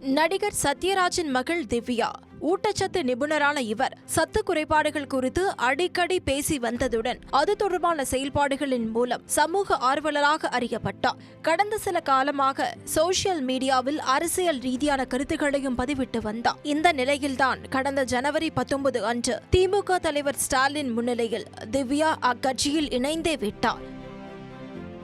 நடிகர் சத்யராஜின் மகள் திவ்யா ஊட்டச்சத்து நிபுணரான இவர் சத்து குறைபாடுகள் குறித்து அடிக்கடி பேசி வந்ததுடன் அது தொடர்பான செயல்பாடுகளின் மூலம் சமூக ஆர்வலராக அறியப்பட்டார். கடந்த சில காலமாக சோசியல் மீடியாவில் அரசியல் ரீதியான கருத்துக்களையும் பதிவிட்டு வந்தார். இந்த நிலையில்தான் கடந்த ஜனவரி 19 அன்று திமுக தலைவர் ஸ்டாலின் முன்னிலையில் திவ்யா அக்கட்சியில் இணைந்தே விட்டார்.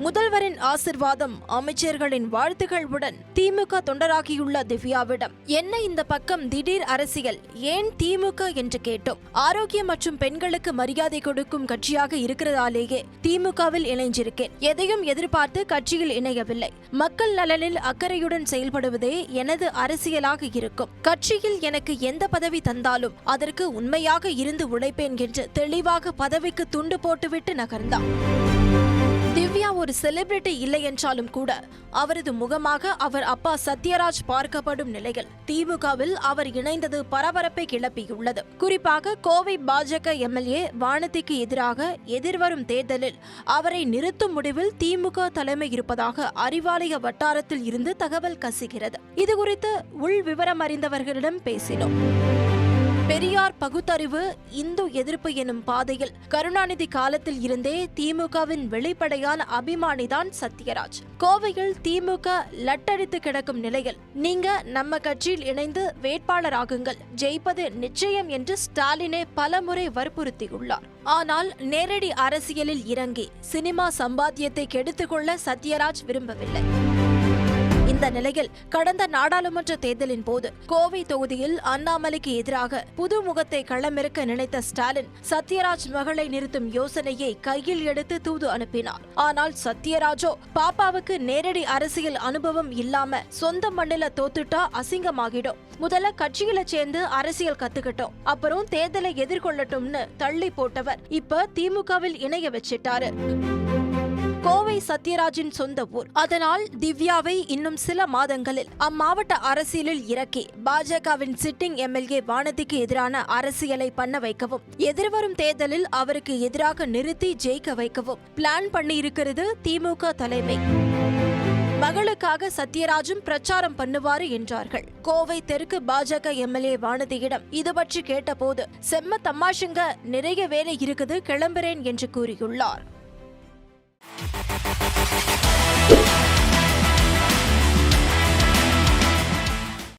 முதல்வரின் ஆசிர்வாதம், அமைச்சர்களின் வாழ்த்துகளுடன் திமுக தொண்டராகியுள்ள திவ்யாவிடம் என்ன இந்த பக்கம் திடீர் அரசியல், ஏன் திமுக என்று கேட்டோம். ஆரோக்கியம் மற்றும் பெண்களுக்கு மரியாதை கொடுக்கும் கட்சியாக இருக்கிறதாலேயே திமுகவில் இணைஞ்சிருக்கேன். எதையும் எதிர்பார்த்து கட்சியில் இணையவில்லை. மக்கள் நலனில் அக்கறையுடன் செயல்படுவதே எனது அரசியலாக இருக்கும். கட்சியில் எனக்கு எந்த பதவி தந்தாலும் அதற்கு உண்மையாக இருந்து உழைப்பேன் என்று தெளிவாக பதவிக்கு துண்டு போட்டுவிட்டு நகர்ந்தார். திவ்யா ஒரு செலிபிரிட்டி இல்லை என்றாலும் கூட அவரது முகமாக அவர் அப்பா சத்யராஜ் பார்க்கப்படும் நிலையில் திமுகவில் அவர் இணைந்தது பரபரப்பை கிளப்பியுள்ளது. குறிப்பாக கோவை பாஜக எம்எல்ஏ வானதிக்கு எதிராக எதிர்வரும் தேர்தலில் அவரை நிறுத்தும் முடிவில் திமுக தலைமை இருப்பதாக அறிவாலய வட்டாரத்தில் இருந்து தகவல் கசிகிறது. இதுகுறித்து உள் விவரம் அறிந்தவர்களிடம் பேசினோம். பெரியார் பகுத்தறிவு, இந்து எதிர்ப்பு எனும் பாதையில் கருணாநிதி காலத்தில் இருந்தே திமுகவின் வெளிப்படையான அபிமானிதான் சத்யராஜ். கோவையில் திமுக லட்டடித்து கிடக்கும் நிலையில் நீங்க நம்ம கட்சியில் இணைந்து வேட்பாளராகுங்கள், ஜெயிப்பது நிச்சயம் என்று ஸ்டாலினே பலமுறை வற்புறுத்தியுள்ளார். ஆனால் நேரடி அரசியலில் இறங்கி சினிமா சம்பாத்தியத்தை கெடுத்துக்கொள்ள சத்யராஜ் விரும்பவில்லை. இந்த நிலையில் கடந்த நாடாளுமன்ற தேர்தலின் போது கோவை தொகுதியில் அண்ணாமலைக்கு எதிராக புது முகத்தை களமிறக்க நினைத்த ஸ்டாலின் சத்யராஜ் மகளை நிறுத்தும் யோசனையை கையில் எடுத்து தூது அனுப்பினார். ஆனால் சத்யராஜோ பாப்பாவுக்கு நேரடி அரசியல் அனுபவம் இல்லாம சொந்த மண்ணில தோத்துட்டா அசிங்கமாகிடும், முதல்ல கட்சியில சேர்ந்து அரசியல் கத்துக்கிட்டோம், அப்புறம் தேர்தலை எதிர்கொள்ளட்டும்னு தள்ளி போட்டவர் இப்ப திமுகவில் இணைய வச்சிட்டாரு. கோவை சத்யராஜின் சொந்த ஊர். அதனால் திவ்யாவை இன்னும் சில மாதங்களில் அம்மாவட்ட அரசியலில் இறக்கி பாஜகவின் சிட்டிங் எம்எல்ஏ வானதிக்கு எதிரான அரசியலை பண்ண வைக்கவும், எதிர்வரும் தேர்தலில் அவருக்கு எதிராக நிறுத்தி ஜெயிக்க வைக்கவும் பிளான் பண்ணி இருக்கிறது திமுக தலைமை. மகளுக்காக சத்யராஜும் பிரச்சாரம் பண்ணுவாரு என்றார்கள். கோவை தெற்கு பாஜக எம்எல்ஏ வானதியிடம் இது பற்றி கேட்டபோது செம்ம தமாஷுங்க, நிறைய வேலை இருக்குது, கிளம்புறேன் என்று கூறியுள்ளார்.